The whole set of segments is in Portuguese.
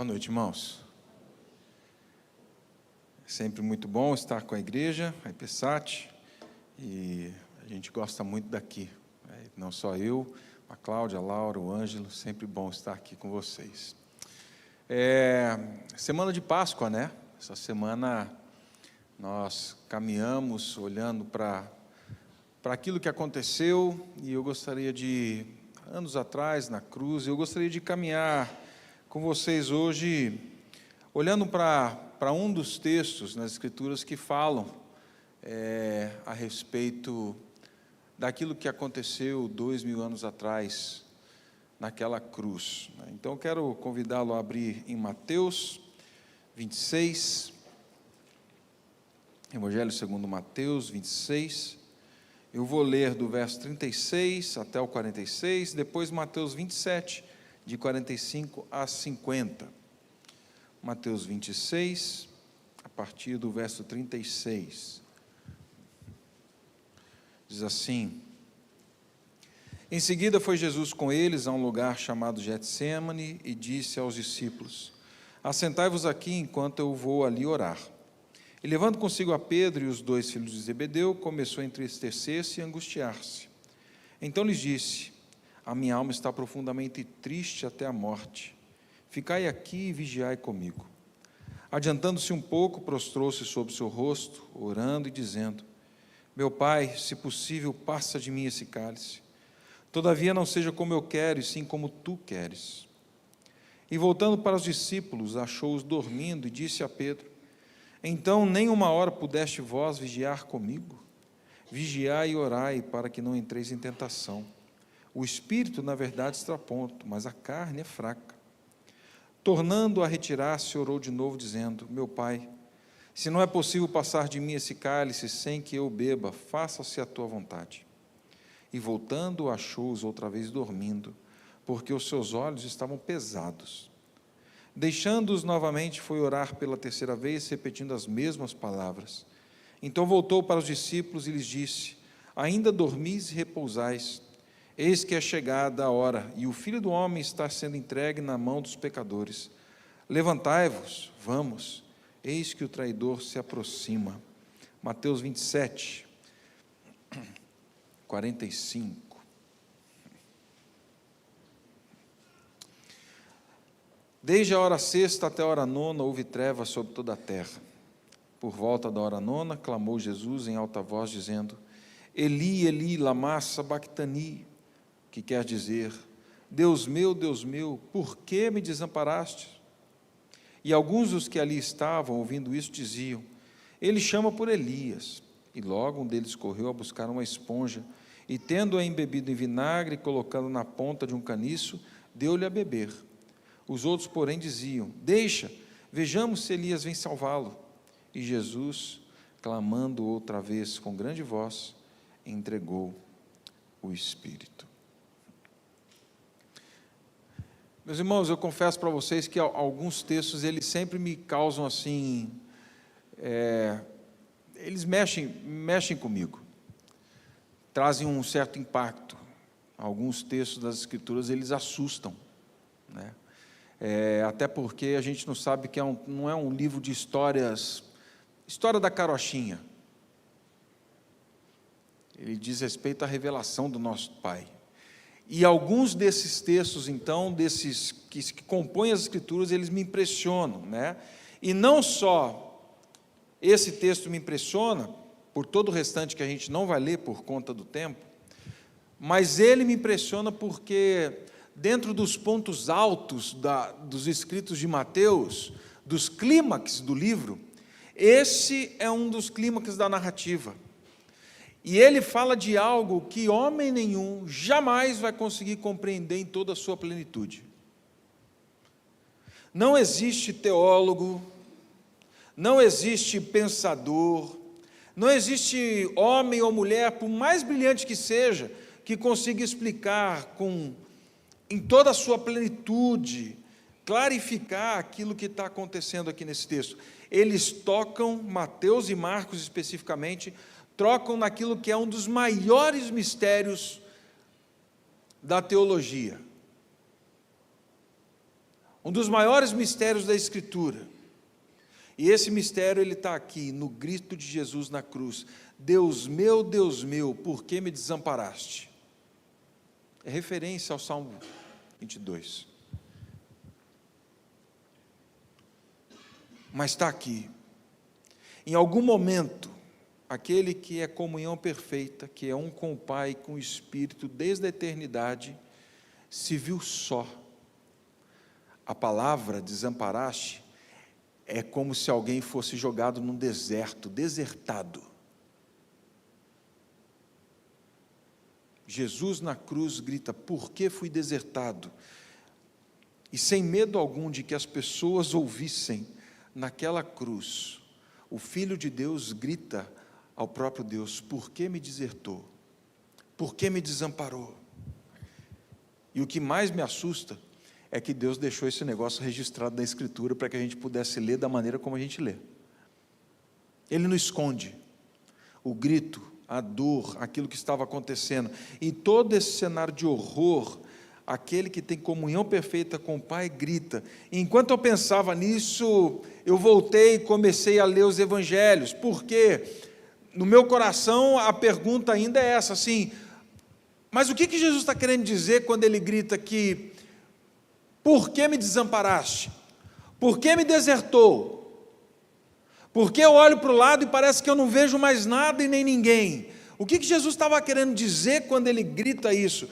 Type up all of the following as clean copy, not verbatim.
Boa noite, irmãos. É sempre muito bom estar com a igreja, a IPSAT, e a gente gosta muito daqui. Não só eu, a Cláudia, a Laura, o Ângelo, sempre bom estar aqui com vocês. Semana de Páscoa, né? Essa semana nós caminhamos olhando para aquilo que aconteceu, e eu gostaria de, anos atrás, na cruz, eu gostaria de caminhar com vocês hoje, olhando para um dos textos nas Escrituras que falam a respeito daquilo que aconteceu 2000 anos atrás, naquela cruz. Então, eu quero convidá-lo a abrir em Mateus 26, Evangelho segundo Mateus 26, eu vou ler do verso 36 até o 46, depois Mateus 27, de 45 a 50. Mateus 26, a partir do verso 36. Diz assim: Em seguida foi Jesus com eles a um lugar chamado Getsêmani e disse aos discípulos: Assentai-vos aqui enquanto eu vou ali orar. E levando consigo a Pedro e os 2 filhos de Zebedeu, começou a entristecer-se e angustiar-se. Então lhes disse: A minha alma está profundamente triste até a morte. Ficai aqui e vigiai comigo. Adiantando-se um pouco, prostrou-se sobre o seu rosto, orando e dizendo: Meu Pai, se possível, passa de mim esse cálice. Todavia não seja como eu quero, e sim como tu queres. E voltando para os discípulos, achou-os dormindo e disse a Pedro: Então nem uma hora pudeste vós vigiar comigo? Vigiai e orai, para que não entreis em tentação. O espírito, na verdade, está pronto, mas a carne é fraca. Tornando a retirar-se, orou de novo, dizendo: Meu Pai, se não é possível passar de mim esse cálice sem que eu beba, faça-se a tua vontade. E voltando, achou-os outra vez dormindo, porque os seus olhos estavam pesados. Deixando-os novamente, foi orar pela terceira vez, repetindo as mesmas palavras. Então voltou para os discípulos e lhes disse: Ainda dormis e repousais? Eis que é chegada a hora, e o Filho do Homem está sendo entregue na mão dos pecadores. Levantai-vos, vamos, eis que o traidor se aproxima. Mateus 27, 45. Desde a hora sexta até a hora nona, houve trevas sobre toda a terra. Por volta da hora nona, clamou Jesus em alta voz, dizendo: Eli, Eli, lama sabactani, que quer dizer: Deus meu, por que me desamparaste? E alguns dos que ali estavam, ouvindo isso, diziam: Ele chama por Elias. E logo um deles correu a buscar uma esponja, e tendo-a embebido em vinagre, colocando na ponta de um caniço, deu-lhe a beber. Os outros, porém, diziam: Deixa, vejamos se Elias vem salvá-lo. E Jesus, clamando outra vez com grande voz, entregou o Espírito. Meus irmãos, eu confesso para vocês que alguns textos, eles sempre me causam assim, eles mexem comigo, trazem um certo impacto. Alguns textos das Escrituras, eles assustam, né? Até porque a gente não sabe que não é um livro de histórias, história da carochinha. Ele diz respeito à revelação do nosso Pai. E alguns desses textos, então, desses que compõem as Escrituras, eles me impressionam, né? E não só esse texto me impressiona, por todo o restante que a gente não vai ler por conta do tempo, mas ele me impressiona porque, dentro dos pontos altos dos escritos de Mateus, dos clímax do livro, esse é um dos clímax da narrativa. E ele fala de algo que homem nenhum jamais vai conseguir compreender em toda a sua plenitude. Não existe teólogo, não existe pensador, não existe homem ou mulher, por mais brilhante que seja, que consiga explicar em toda a sua plenitude, clarificar aquilo que está acontecendo aqui nesse texto. Eles tocam, Mateus e Marcos especificamente, trocam naquilo que é um dos maiores mistérios da teologia. Um dos maiores mistérios da Escritura. E esse mistério ele está aqui, no grito de Jesus na cruz. Deus meu, por que me desamparaste? É referência ao Salmo 22. Mas está aqui. Em algum momento, aquele que é comunhão perfeita, que é um com o Pai e com o Espírito desde a eternidade, se viu só. A palavra desamparaste é como se alguém fosse jogado num deserto, desertado. Jesus na cruz grita, por que fui desertado? E sem medo algum de que as pessoas ouvissem, naquela cruz, o Filho de Deus grita ao próprio Deus, por que me desertou? Por que me desamparou? E o que mais me assusta é que Deus deixou esse negócio registrado na Escritura para que a gente pudesse ler da maneira como a gente lê. Ele não esconde o grito, a dor, aquilo que estava acontecendo. E todo esse cenário de horror, aquele que tem comunhão perfeita com o Pai grita. E enquanto eu pensava nisso, eu voltei e comecei a ler os Evangelhos, porque no meu coração a pergunta ainda é essa, assim, mas o que Jesus está querendo dizer quando ele grita que por que me desamparaste? Por que me desertou? Porque eu olho para o lado e parece que eu não vejo mais nada e nem ninguém. O que Jesus estava querendo dizer quando ele grita isso?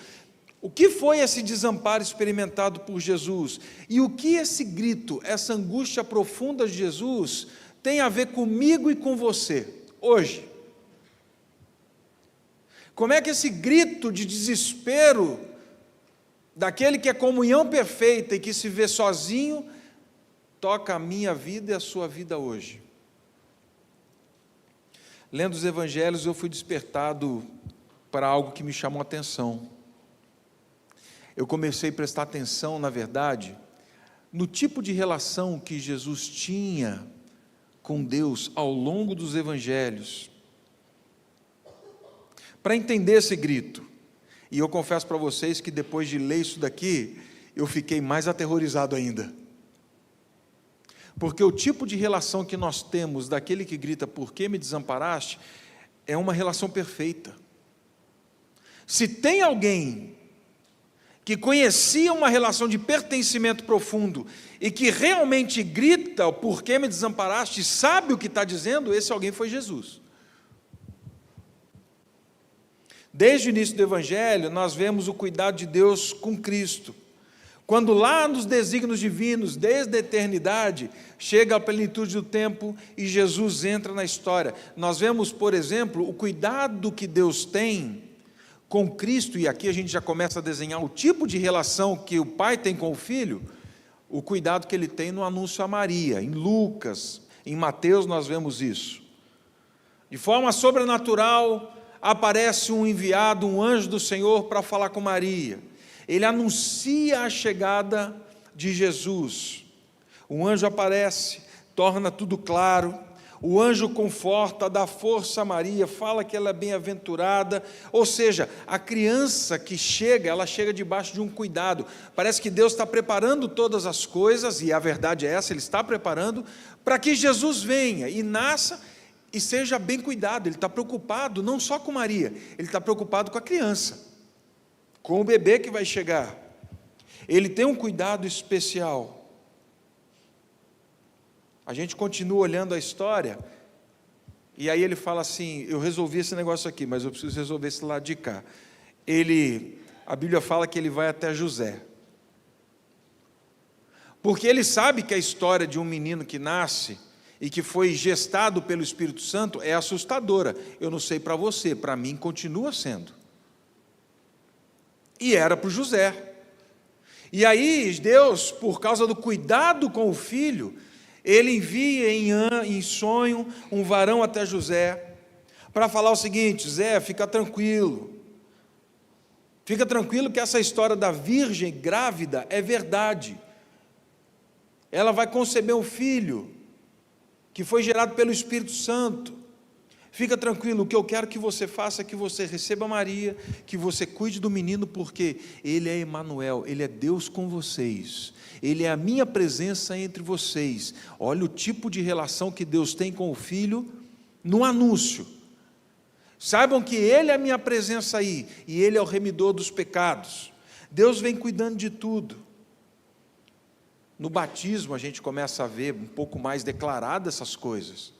O que foi esse desamparo experimentado por Jesus? E o que esse grito, essa angústia profunda de Jesus tem a ver comigo e com você, hoje? Como é que esse grito de desespero daquele que é comunhão perfeita e que se vê sozinho, toca a minha vida e a sua vida hoje? Lendo os Evangelhos, eu fui despertado para algo que me chamou a atenção. Eu comecei a prestar atenção, na verdade, no tipo de relação que Jesus tinha com Deus ao longo dos Evangelhos, para entender esse grito. E eu confesso para vocês que depois de ler isso daqui, eu fiquei mais aterrorizado ainda. Porque o tipo de relação que nós temos daquele que grita, por que me desamparaste, é uma relação perfeita. Se tem alguém que conhecia uma relação de pertencimento profundo e que realmente grita, por que me desamparaste, sabe o que está dizendo, esse alguém foi Jesus. Desde o início do Evangelho, nós vemos o cuidado de Deus com Cristo. Quando lá nos desígnios divinos, desde a eternidade, chega a plenitude do tempo e Jesus entra na história. Nós vemos, por exemplo, o cuidado que Deus tem com Cristo, e aqui a gente já começa a desenhar o tipo de relação que o Pai tem com o Filho, o cuidado que Ele tem no anúncio a Maria, em Lucas, em Mateus nós vemos isso. De forma sobrenatural, aparece um enviado, um anjo do Senhor para falar com Maria. Ele anuncia a chegada de Jesus. O anjo aparece, torna tudo claro. O anjo conforta, dá força a Maria, fala que ela é bem-aventurada. Ou seja, a criança que chega, ela chega debaixo de um cuidado. Parece que Deus está preparando todas as coisas, e a verdade é essa, Ele está preparando, para que Jesus venha e nasça e seja bem cuidado. Ele está preocupado não só com Maria, ele está preocupado com a criança, com o bebê que vai chegar. Ele tem um cuidado especial. A gente continua olhando a história, e aí ele fala assim, eu resolvi esse negócio aqui, mas eu preciso resolver esse lado de cá. A Bíblia fala que ele vai até José, porque ele sabe que a história de um menino que nasce, e que foi gestado pelo Espírito Santo, é assustadora. Eu não sei para você, para mim continua sendo. E era para o José. E aí Deus, por causa do cuidado com o filho, Ele envia em sonho um varão até José, para falar o seguinte: José, fica tranquilo que essa história da virgem grávida é verdade. Ela vai conceber um filho, que foi gerado pelo Espírito Santo. Fica tranquilo, o que eu quero que você faça é que você receba Maria, que você cuide do menino, porque ele é Emanuel, ele é Deus com vocês, ele é a minha presença entre vocês. Olha o tipo de relação que Deus tem com o filho no anúncio. Saibam que ele é a minha presença aí, e ele é o remidor dos pecados. Deus vem cuidando de tudo. No batismo a gente começa a ver um pouco mais declarado essas coisas.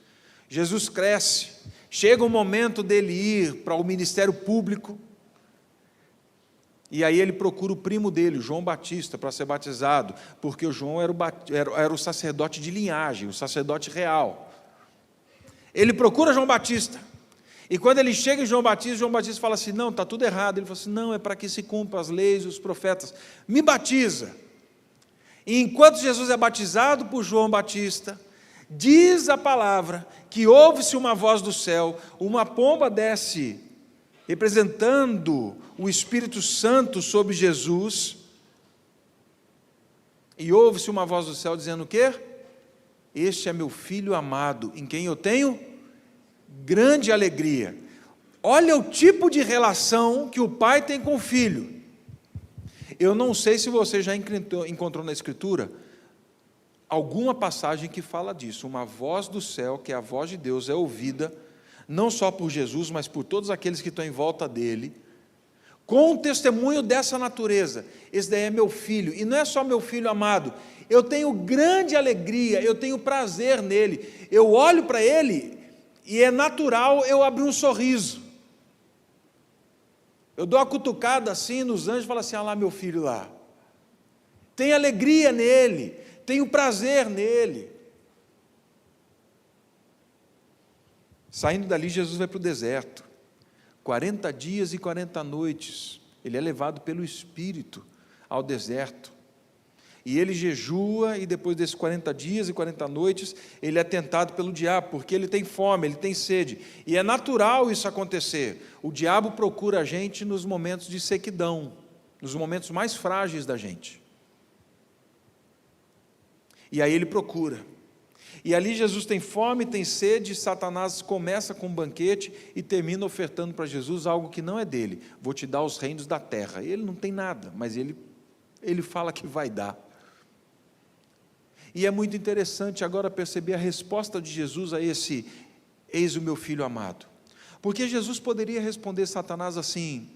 Jesus cresce, chega o momento dele ir para o ministério público, e aí ele procura o primo dele, João Batista, para ser batizado, porque o João era o sacerdote de linhagem, o sacerdote real. Ele procura João Batista, e quando ele chega em João Batista fala assim, não, está tudo errado. Ele fala assim, não, é para que se cumpram as leis e os profetas, me batiza. E enquanto Jesus é batizado por João Batista, diz a palavra que ouve-se uma voz do céu, uma pomba desce, representando o Espírito Santo sobre Jesus, e ouve-se uma voz do céu dizendo o quê? Este é meu filho amado, em quem eu tenho grande alegria. Olha o tipo de relação que o pai tem com o filho. Eu não sei se você já encontrou na Escritura alguma passagem que fala disso. Uma voz do céu, que é a voz de Deus, é ouvida, não só por Jesus, mas por todos aqueles que estão em volta dele, com um testemunho dessa natureza. Esse daí é meu filho, e não é só meu filho amado, eu tenho grande alegria, eu tenho prazer nele, eu olho para ele, e é natural eu abrir um sorriso, eu dou uma cutucada assim nos anjos e falo assim, ah lá meu filho lá, tem alegria nele, tenho prazer nele. Saindo dali, Jesus vai para o deserto, 40 dias e 40 noites, ele é levado pelo Espírito ao deserto, e ele jejua, e depois desses 40 dias e 40 noites, ele é tentado pelo diabo, porque ele tem fome, ele tem sede, e é natural isso acontecer. O diabo procura a gente nos momentos de sequidão, nos momentos mais frágeis da gente, e aí ele procura, e ali Jesus tem fome, tem sede, Satanás começa com um banquete, e termina ofertando para Jesus algo que não é dele, vou te dar os reinos da terra. Ele não tem nada, mas ele fala que vai dar. E é muito interessante agora perceber a resposta de Jesus a esse, eis o meu filho amado, porque Jesus poderia responder Satanás assim,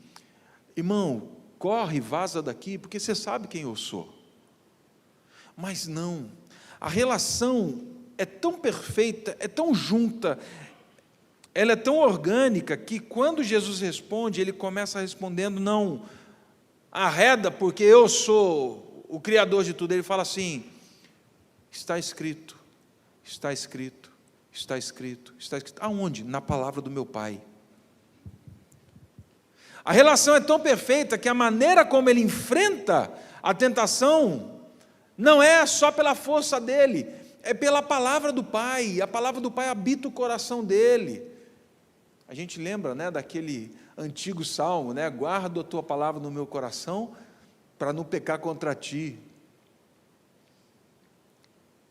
irmão, corre, vaza daqui, porque você sabe quem eu sou, mas não, a relação é tão perfeita, é tão junta, ela é tão orgânica, que quando Jesus responde, ele começa respondendo, não arreda, porque eu sou o Criador de tudo, ele fala assim, está escrito, está escrito, está escrito, está escrito, aonde? Na palavra do meu Pai. A relação é tão perfeita, que a maneira como ele enfrenta a tentação, não é só pela força dele, é pela palavra do Pai, a palavra do Pai habita o coração dele. A gente lembra, né, daquele antigo salmo, né, guardo a tua palavra no meu coração, para não pecar contra ti.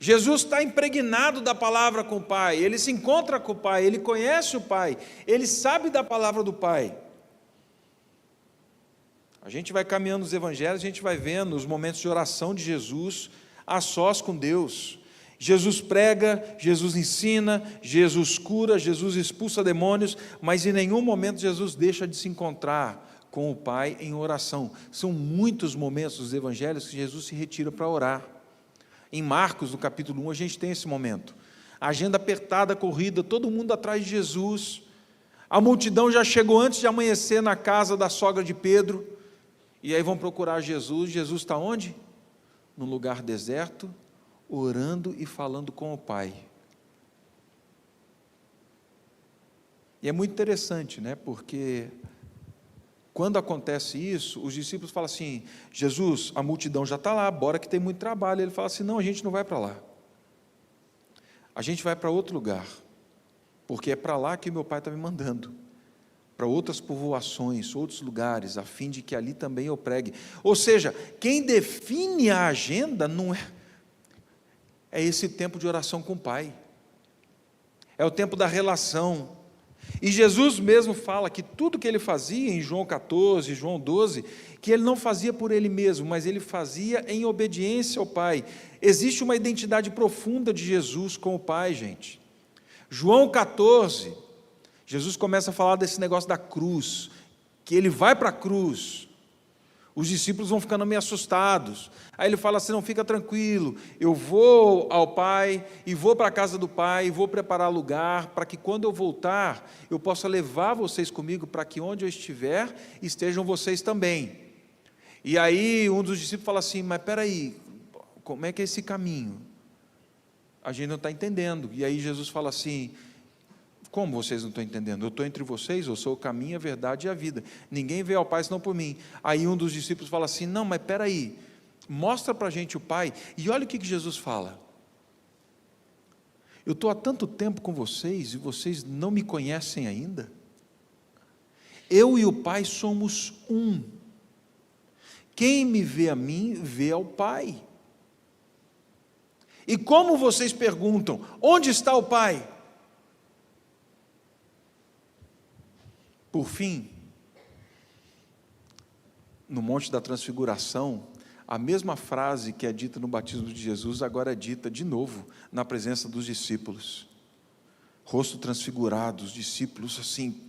Jesus está impregnado da palavra com o Pai, ele se encontra com o Pai, ele conhece o Pai, ele sabe da palavra do Pai. A gente vai caminhando nos evangelhos, a gente vai vendo os momentos de oração de Jesus, a sós com Deus. Jesus prega, Jesus ensina, Jesus cura, Jesus expulsa demônios, mas em nenhum momento Jesus deixa de se encontrar com o Pai em oração. São muitos momentos dos evangelhos que Jesus se retira para orar. Em Marcos, no capítulo 1, a gente tem esse momento. A agenda apertada, corrida, todo mundo atrás de Jesus. A multidão já chegou antes de amanhecer na casa da sogra de Pedro. E aí vão procurar Jesus. Jesus está onde? Num lugar deserto, orando e falando com o Pai. E é muito interessante, né? Porque quando acontece isso, os discípulos falam assim, Jesus, a multidão já está lá, bora que tem muito trabalho. Ele fala assim, não, a gente não vai para lá, a gente vai para outro lugar, porque é para lá que meu Pai está me mandando, para outras povoações, outros lugares, a fim de que ali também eu pregue. Ou seja, quem define a agenda não é esse tempo de oração com o Pai, é o tempo da relação, E Jesus mesmo fala que tudo que ele fazia em João 14, João 12, que ele não fazia por ele mesmo, mas ele fazia em obediência ao Pai. Existe uma identidade profunda de Jesus com o Pai, gente. João 14, Jesus começa a falar desse negócio da cruz, que ele vai para a cruz. Os discípulos vão ficando meio assustados. Aí ele fala assim: não, fica tranquilo, eu vou ao Pai, e vou para a casa do Pai, e vou preparar lugar, para que quando eu voltar, eu possa levar vocês comigo, para que onde eu estiver, estejam vocês também. E aí um dos discípulos fala assim: mas espera aí, como é que é esse caminho? A gente não está entendendo. E aí Jesus fala assim: como vocês não estão entendendo? Eu estou entre vocês, eu sou o caminho, a verdade e a vida. Ninguém vê ao Pai senão por mim. Aí um dos discípulos fala assim: não, mas espera aí, mostra para a gente o Pai. E olha o que Jesus fala: eu estou há tanto tempo com vocês e vocês não me conhecem ainda. Eu e o Pai somos um. Quem me vê a mim, vê ao Pai. E como vocês perguntam: onde está o Pai? Por fim, no Monte da Transfiguração, a mesma frase que é dita no batismo de Jesus, agora é dita de novo na presença dos discípulos. Rosto transfigurado, os discípulos assim,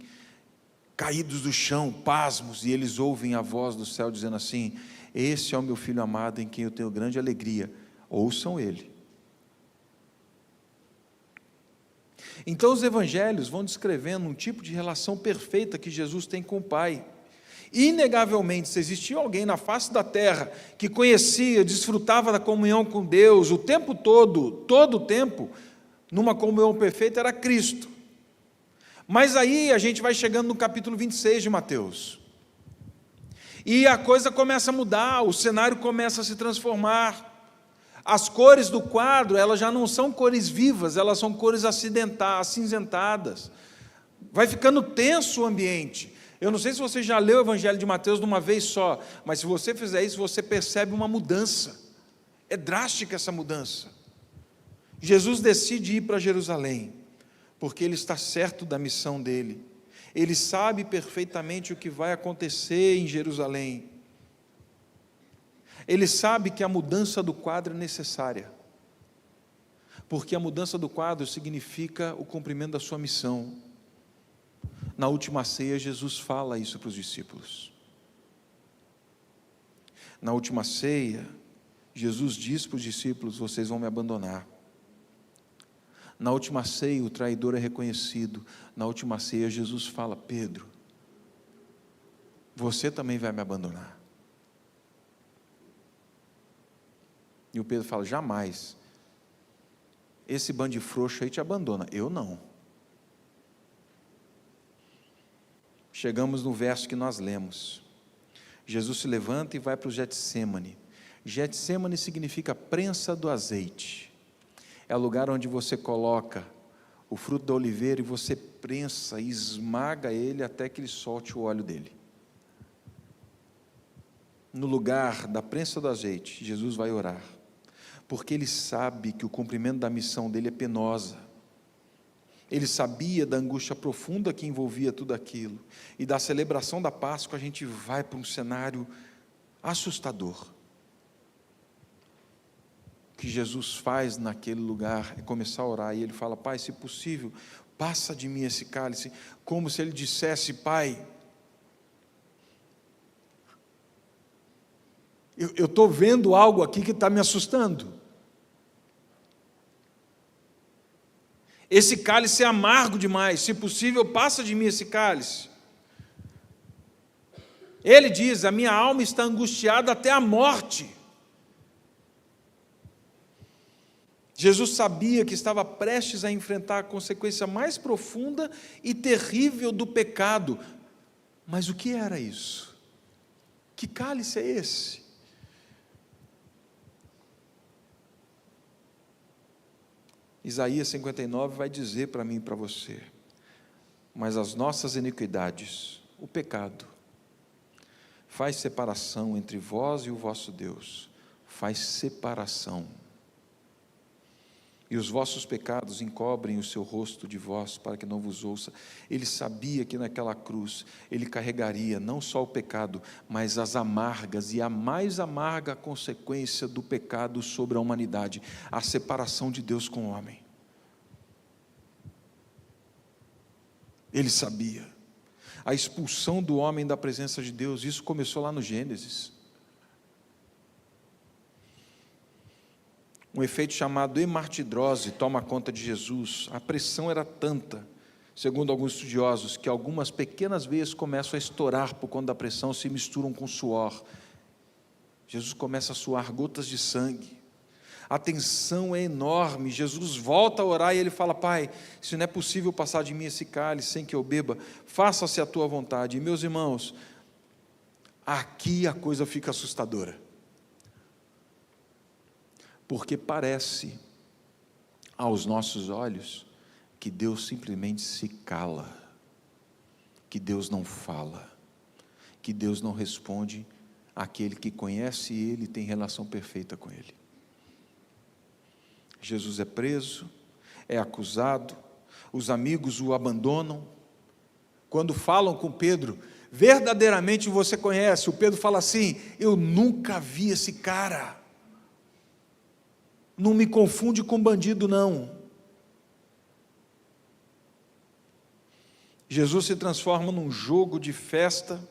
caídos do chão, pasmos, e eles ouvem a voz do céu dizendo assim: esse é o meu Filho amado em quem eu tenho grande alegria, ouçam ele. Então os evangelhos vão descrevendo um tipo de relação perfeita que Jesus tem com o Pai. Inegavelmente, se existia alguém na face da terra que conhecia, desfrutava da comunhão com Deus o tempo todo o tempo, numa comunhão perfeita, era Cristo. Mas aí a gente vai chegando no capítulo 26 de Mateus, e a coisa começa a mudar, o cenário começa a se transformar. As cores do quadro, elas já não são cores vivas, elas são cores acinzentadas. Vai ficando tenso o ambiente. Eu não sei se você já leu o Evangelho de Mateus de uma vez só, mas se você fizer isso, você percebe uma mudança. É drástica essa mudança. Jesus decide ir para Jerusalém, porque ele está certo da missão dele. Ele sabe perfeitamente o que vai acontecer em Jerusalém. Ele sabe que a mudança do quadro é necessária, porque a mudança do quadro significa o cumprimento da sua missão. Na última ceia, Jesus fala isso para os discípulos. Na última ceia, Jesus diz para os discípulos: vocês vão me abandonar. Na última ceia, o traidor é reconhecido. Na última ceia, Jesus fala: Pedro, você também vai me abandonar. E o Pedro fala: jamais, esse bando de frouxo aí te abandona, eu não. Chegamos no verso que nós lemos. Jesus se levanta e vai para o Getsêmani. Getsêmani significa prensa do azeite. É o lugar onde você coloca o fruto da oliveira e você prensa e esmaga ele até que ele solte o óleo dele. No lugar da prensa do azeite, Jesus vai orar, porque ele sabe que o cumprimento da missão dele é penosa. Ele sabia da angústia profunda que envolvia tudo aquilo, e da celebração da Páscoa a gente vai para um cenário assustador. O que Jesus faz naquele lugar é começar a orar, e ele fala: Pai, se possível, passa de mim esse cálice, como se ele dissesse: Pai, eu estou vendo algo aqui que está me assustando. Esse cálice é amargo demais, se possível, passa de mim esse cálice. Ele diz: a minha alma está angustiada até a morte. Jesus sabia que estava prestes a enfrentar a consequência mais profunda e terrível do pecado. Mas o que era isso? Que cálice é esse? Isaías 59 vai dizer para mim e para você: mas as nossas iniquidades, o pecado, faz separação entre vós e o vosso Deus, faz separação. E e os vossos pecados encobrem o seu rosto de vós, para que não vos ouça. Ele sabia que naquela cruz ele carregaria não só o pecado, mas as amargas e a mais amarga consequência do pecado sobre a humanidade, a separação de Deus com o homem. Ele sabia. A expulsão do homem da presença de Deus, isso começou lá no Gênesis. Um efeito chamado hemartidrose toma conta de Jesus. A pressão era tanta, segundo alguns estudiosos, que algumas pequenas veias começam a estourar por conta da pressão, se misturam com suor. Jesus começa a suar gotas de sangue. A tensão é enorme. Jesus volta a orar e ele fala: Pai, se não é possível passar de mim esse cálice sem que eu beba, faça-se a tua vontade. E meus irmãos, aqui a coisa fica assustadora. Porque parece, aos nossos olhos, que Deus simplesmente se cala, que Deus não fala, que Deus não responde àquele que conhece Ele e tem relação perfeita com Ele. Jesus é preso, é acusado, os amigos o abandonam. Quando falam com Pedro, verdadeiramente você conhece, o Pedro fala assim: eu nunca vi esse cara. Não me confunde com bandido, não. Jesus se transforma num jogo de festa,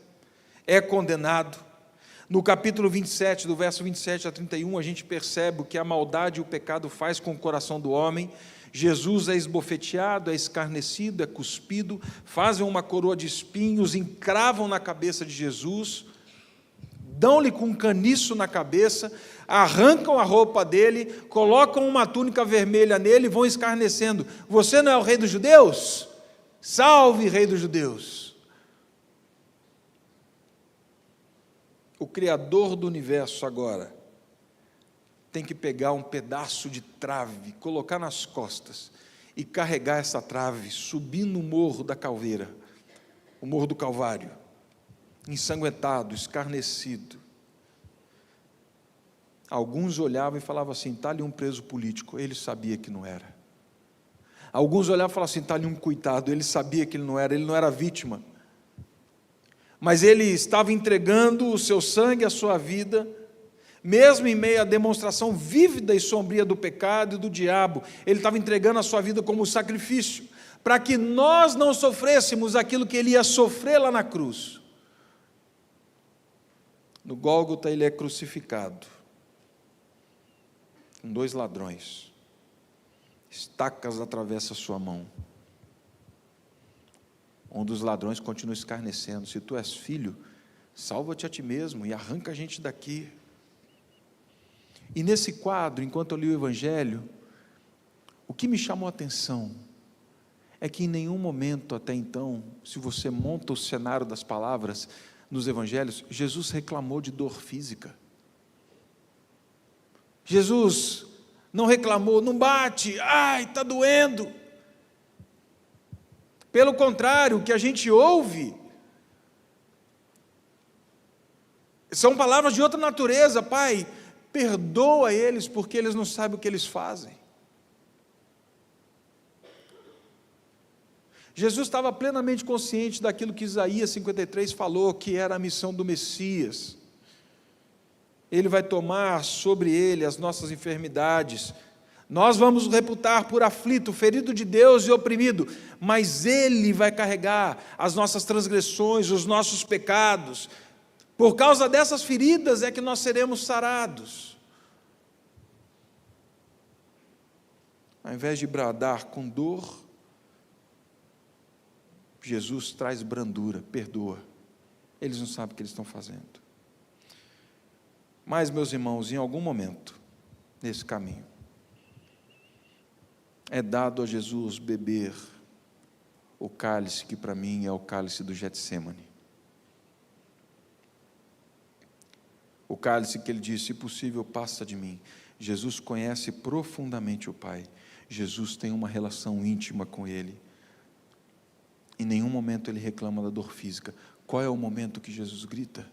é condenado. No capítulo 27, do verso 27 a 31, a gente percebe o que a maldade e o pecado faz com o coração do homem. Jesus é esbofeteado, é escarnecido, é cuspido, fazem uma coroa de espinhos, encravam na cabeça de Jesus, dão-lhe com um caniço na cabeça, arrancam a roupa dele, colocam uma túnica vermelha nele e vão escarnecendo: você não é o rei dos judeus? Salve, rei dos judeus! O Criador do universo agora tem que pegar um pedaço de trave, colocar nas costas e carregar essa trave, subir no morro da Calveira, o morro do Calvário, ensanguentado, escarnecido. Alguns olhavam e falavam assim: está ali um preso político. Ele sabia que não era. Alguns olhavam e falavam assim: está ali um coitado. Ele sabia que ele não era vítima. Mas ele estava entregando o seu sangue, a sua vida, mesmo em meio à demonstração vívida e sombria do pecado e do diabo. Ele estava entregando a sua vida como sacrifício, para que nós não sofrêssemos aquilo que ele ia sofrer lá na cruz. No Gólgota ele é crucificado, com 2 ladrões, estacas atravessam a sua mão. Um dos ladrões continua escarnecendo: se tu és filho, salva-te a ti mesmo e arranca a gente daqui. E nesse quadro, enquanto eu li o Evangelho, o que me chamou a atenção é que em nenhum momento até então, se você monta o cenário das palavras nos Evangelhos, Jesus reclamou de dor física. Jesus não reclamou: não bate, ai, está doendo. Pelo contrário, o que a gente ouve são palavras de outra natureza: Pai, perdoa eles, porque eles não sabem o que eles fazem. Jesus estava plenamente consciente daquilo que Isaías 53 falou, que era a missão do Messias. Ele vai tomar sobre ele as nossas enfermidades. Nós vamos o reputar por aflito, ferido de Deus e oprimido, mas ele vai carregar as nossas transgressões, os nossos pecados. Por causa dessas feridas é que nós seremos sarados. Ao invés de bradar com dor, Jesus traz brandura, perdoa. Eles não sabem o que eles estão fazendo. Mas, meus irmãos, em algum momento, nesse caminho, é dado a Jesus beber o cálice que para mim é o cálice do Getsêmani. O cálice que ele disse: se possível, passa de mim. Jesus conhece profundamente o Pai. Jesus tem uma relação íntima com Ele. Em nenhum momento ele reclama da dor física. Qual é o momento que Jesus grita?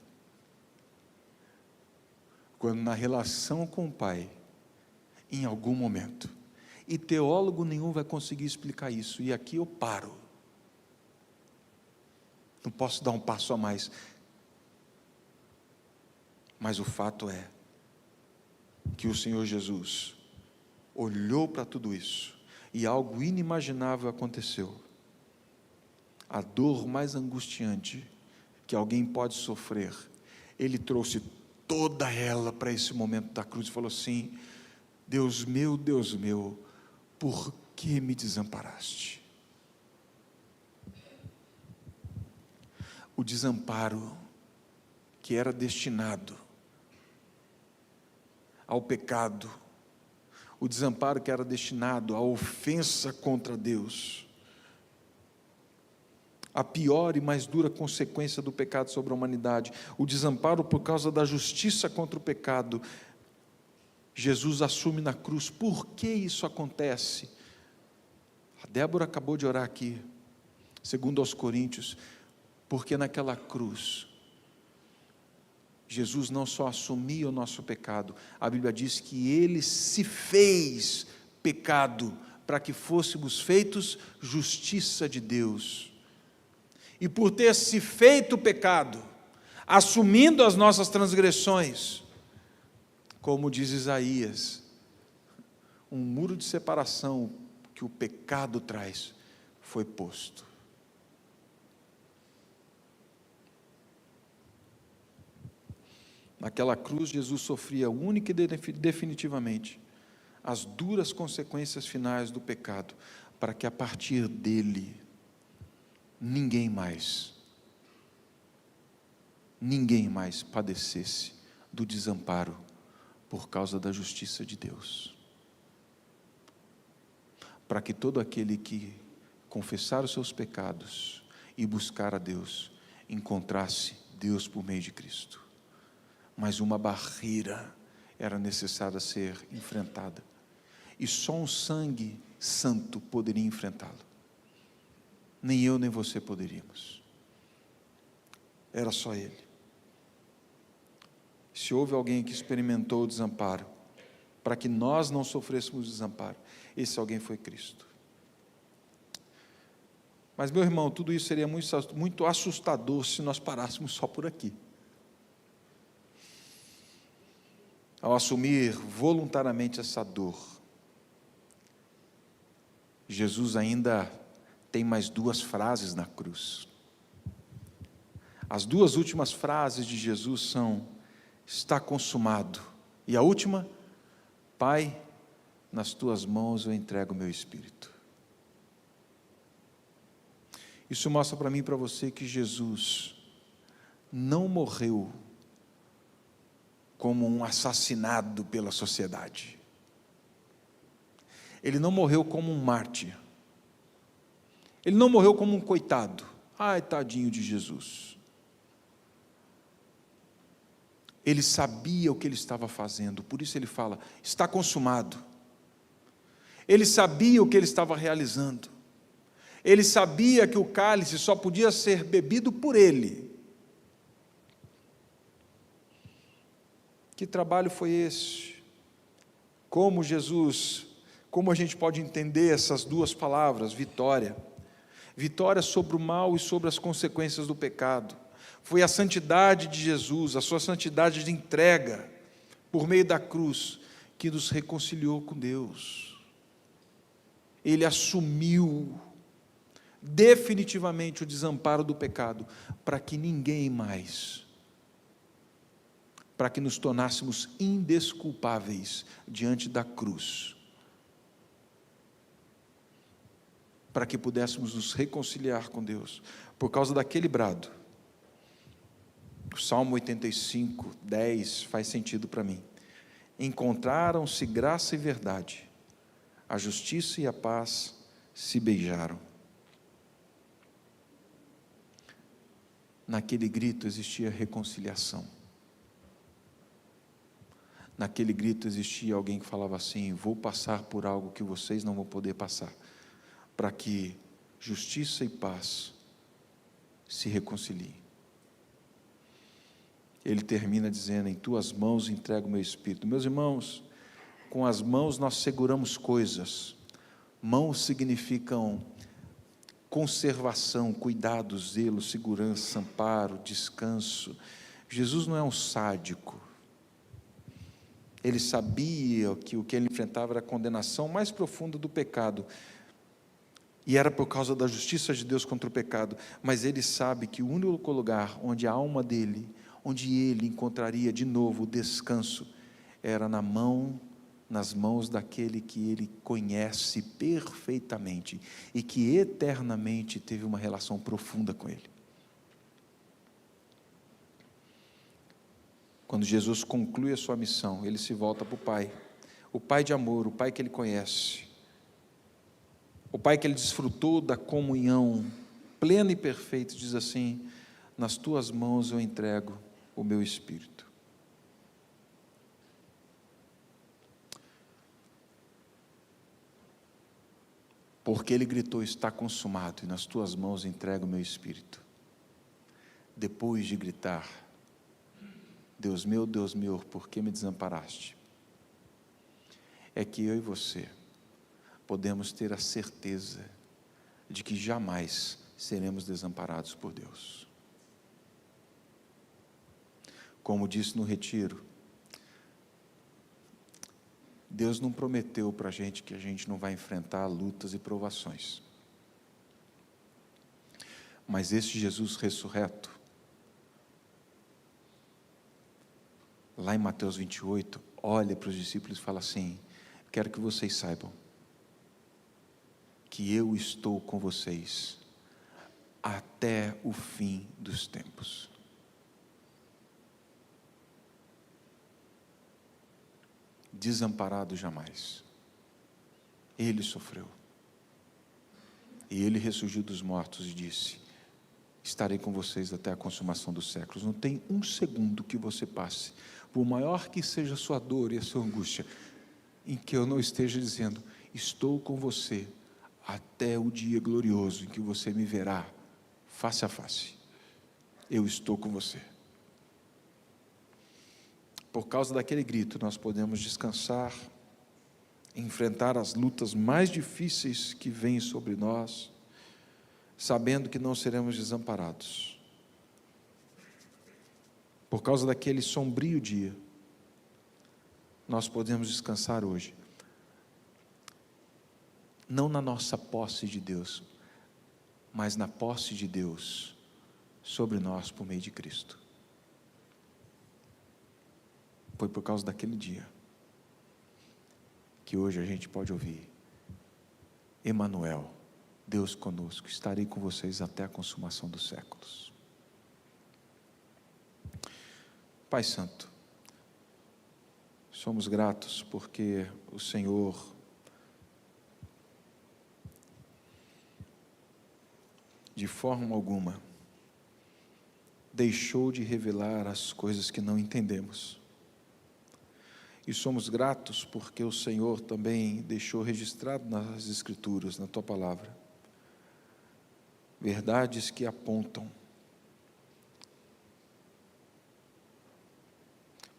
Quando na relação com o Pai, em algum momento, e teólogo nenhum vai conseguir explicar isso, e aqui eu paro. Não posso dar um passo a mais. Mas o fato é que o Senhor Jesus olhou para tudo isso e algo inimaginável aconteceu. A dor mais angustiante que alguém pode sofrer, Ele trouxe toda ela para esse momento da cruz e falou assim: Deus meu, por que me desamparaste? O desamparo que era destinado ao pecado, o desamparo que era destinado à ofensa contra Deus, a pior e mais dura consequência do pecado sobre a humanidade, o desamparo por causa da justiça contra o pecado, Jesus assume na cruz. Por que isso acontece? A Débora acabou de orar aqui, segundo aos Coríntios, porque naquela cruz, Jesus não só assumia o nosso pecado, a Bíblia diz que Ele se fez pecado, para que fôssemos feitos justiça de Deus. E por ter se feito pecado, assumindo as nossas transgressões, como diz Isaías, um muro de separação que o pecado traz, foi posto. Naquela cruz, Jesus sofria única e definitivamente as duras consequências finais do pecado, para que a partir dele, ninguém mais padecesse do desamparo por causa da justiça de Deus. Para que todo aquele que confessar os seus pecados e buscar a Deus, encontrasse Deus por meio de Cristo. Mas uma barreira era necessária ser enfrentada, e só um sangue santo poderia enfrentá-lo. Nem eu nem você poderíamos. Era só Ele. Se houve alguém que experimentou o desamparo, para que nós não sofrêssemos desamparo, esse alguém foi Cristo. Mas, meu irmão, tudo isso seria muito assustador se nós parássemos só por aqui. Ao assumir voluntariamente essa dor, Jesus ainda tem mais duas frases na cruz. As duas últimas frases de Jesus são: está consumado. E a última: Pai, nas tuas mãos eu entrego o meu espírito. Isso mostra para mim e para você que Jesus não morreu como um assassinado pela sociedade. Ele não morreu como um mártir. Ele não morreu como um coitado. Ai, tadinho de Jesus. Ele sabia o que ele estava fazendo, por isso ele fala: está consumado. Ele sabia o que ele estava realizando. Ele sabia que o cálice só podia ser bebido por ele. Que trabalho foi esse? Como a gente pode entender essas duas palavras, vitória? Vitória sobre o mal e sobre as consequências do pecado. Foi a santidade de Jesus, a sua santidade de entrega, por meio da cruz, que nos reconciliou com Deus. Ele assumiu definitivamente o desamparo do pecado, para que ninguém mais, para que nos tornássemos indesculpáveis diante da cruz, para que pudéssemos nos reconciliar com Deus, por causa daquele brado. O Salmo 85, 10 faz sentido para mim. Encontraram-se graça e verdade, a justiça e a paz se beijaram. Naquele grito existia reconciliação. Naquele grito existia alguém que falava assim: vou passar por algo que vocês não vão poder passar, para que justiça e paz se reconciliem. Ele termina dizendo: em tuas mãos entrego o meu espírito. Meus irmãos, com as mãos nós seguramos coisas, Mãos significam conservação, cuidado, zelo, segurança, amparo, descanso. Jesus não é um sádico. Ele sabia que o que ele enfrentava era a condenação mais profunda do pecado, e era por causa da justiça de Deus contra o pecado, mas ele sabe que o único lugar onde a alma dele, onde ele encontraria de novo o descanso, era nas mãos daquele que ele conhece perfeitamente e que eternamente teve uma relação profunda com ele. Quando Jesus conclui a sua missão, ele se volta para o Pai de amor, o Pai que ele conhece, o Pai que ele desfrutou da comunhão plena e perfeita, diz assim: nas tuas mãos eu entrego o meu espírito. Porque ele gritou: está consumado, e nas tuas mãos entrego o meu espírito. Depois de gritar: Deus meu, por que me desamparaste? É que eu e você podemos ter a certeza de que jamais seremos desamparados por Deus. Como disse no retiro, Deus não prometeu para a gente que a gente não vai enfrentar lutas e provações. Mas esse Jesus ressurreto, lá em Mateus 28, olha para os discípulos e fala assim: quero que vocês saibam que eu estou com vocês até o fim dos tempos. Desamparado jamais. Ele sofreu. E ele ressurgiu dos mortos e disse: estarei com vocês até a consumação dos séculos. Não tem um segundo que você passe, por maior que seja a sua dor e a sua angústia, em que eu não esteja dizendo: estou com você até o dia glorioso em que você me verá face a face. Eu estou com você. Por causa daquele grito, nós podemos descansar, enfrentar as lutas mais difíceis que vêm sobre nós, sabendo que não seremos desamparados. Por causa daquele sombrio dia, nós podemos descansar hoje, não na nossa posse de Deus, mas na posse de Deus sobre nós por meio de Cristo. Foi por causa daquele dia que hoje a gente pode ouvir: Emanuel, Deus conosco, estarei com vocês até a consumação dos séculos. Pai Santo, somos gratos porque o Senhor de forma alguma deixou de revelar as coisas que não entendemos. E somos gratos porque o Senhor também deixou registrado nas Escrituras, na Tua Palavra, verdades que apontam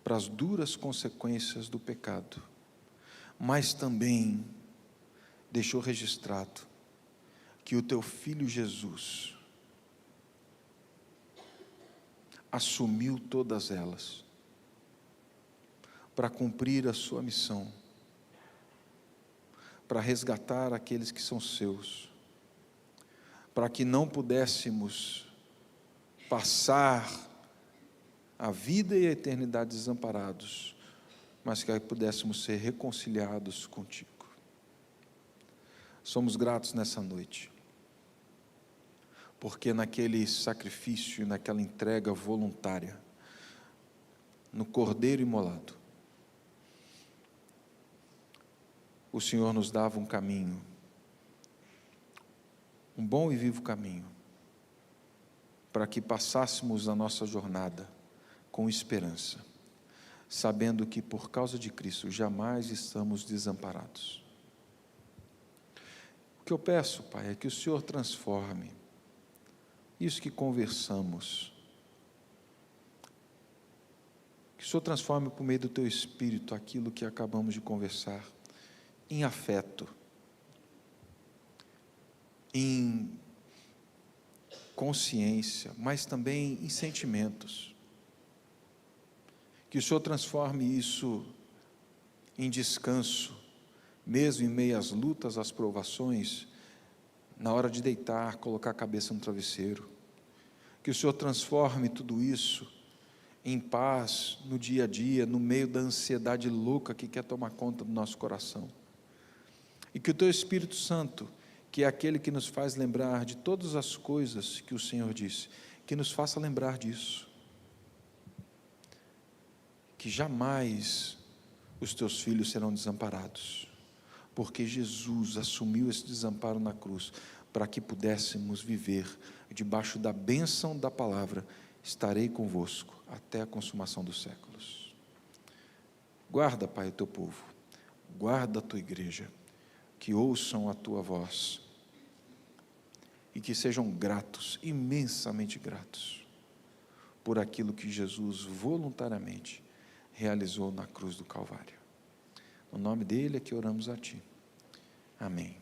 para as duras consequências do pecado, mas também deixou registrado que o Teu Filho Jesus assumiu todas elas para cumprir a sua missão, para resgatar aqueles que são seus, para que não pudéssemos passar a vida e a eternidade desamparados, mas que pudéssemos ser reconciliados contigo. Somos gratos nessa noite, porque naquele sacrifício, naquela entrega voluntária, no Cordeiro imolado, o Senhor nos dava um caminho, um bom e vivo caminho, para que passássemos a nossa jornada com esperança, sabendo que por causa de Cristo jamais estamos desamparados. O que eu peço, Pai, é que o Senhor transforme isso que conversamos, que o Senhor transforme por meio do Teu Espírito aquilo que acabamos de conversar em afeto, em consciência, mas também em sentimentos. Que o Senhor transforme isso em descanso, mesmo em meio às lutas, às provações, na hora de deitar, colocar a cabeça no travesseiro. Que o Senhor transforme tudo isso em paz no dia a dia, no meio da ansiedade louca que quer tomar conta do nosso coração. E que o Teu Espírito Santo, que é aquele que nos faz lembrar de todas as coisas que o Senhor disse, que nos faça lembrar disso. Que jamais os Teus filhos serão desamparados, porque Jesus assumiu esse desamparo na cruz, para que pudéssemos viver debaixo da bênção da palavra: estarei convosco até a consumação dos séculos. Guarda, Pai, o Teu povo, guarda a Tua igreja, que ouçam a Tua voz, e que sejam gratos, imensamente gratos, por aquilo que Jesus voluntariamente realizou na cruz do Calvário. No nome dele é que oramos a Ti. Amém.